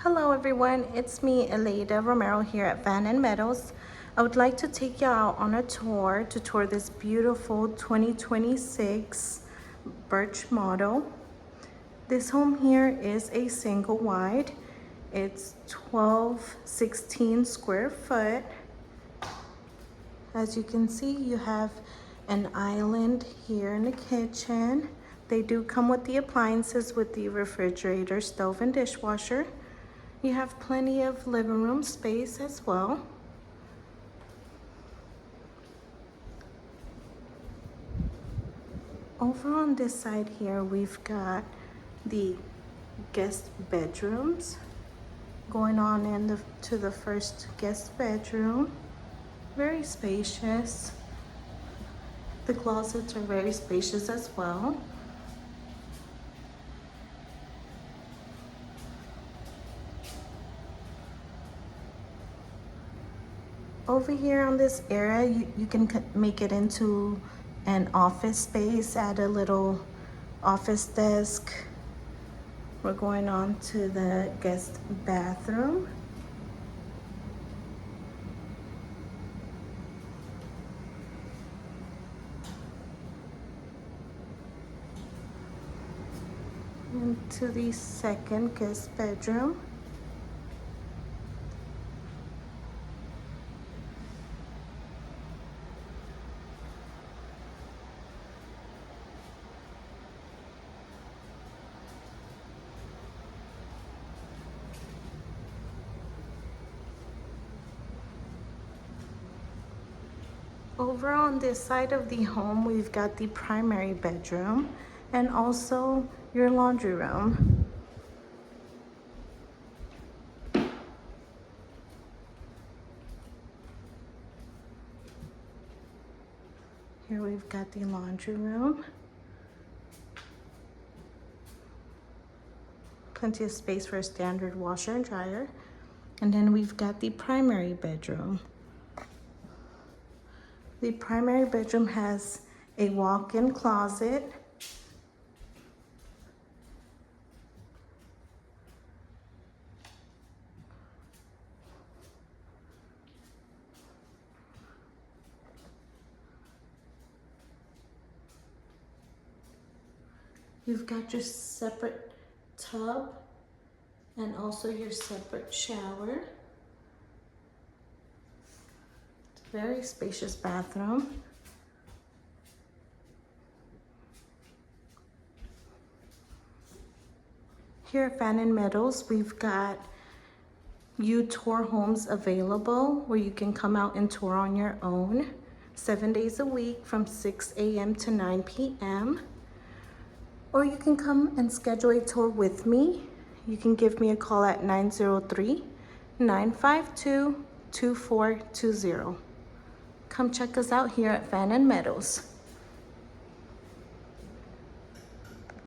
Hello everyone, it's me, Elida Romero here at Fannin Meadows. I would like to take you out on a tour to tour this beautiful 2026 Birch model. This home here is a single wide. It's 1216 square foot. As you can see, you have an island here in the kitchen. They do come with the appliances with the refrigerator, stove, and dishwasher. You have plenty of living room space as well. Over on this side here, we've got the guest bedrooms. Going on to the first guest bedroom. Very spacious. The closets are very spacious as well. Over here on this area, you can make it into an office space, add a little office desk. We're going on to the guest bathroom. And to the second guest bedroom. Over on this side of the home, we've got the primary bedroom and also your laundry room. Here we've got the laundry room. Plenty of space for a standard washer and dryer. And then we've got the primary bedroom. The primary bedroom has a walk-in closet. You've got your separate tub and also your separate shower. Very spacious bathroom. Here at Fannin Meadows, we've got tour homes available where you can come out and tour on your own 7 days a week from 6 a.m. to 9 p.m. Or you can come and schedule a tour with me. You can give me a call at 903-952-2420. Come check us out here at Fannin Meadows.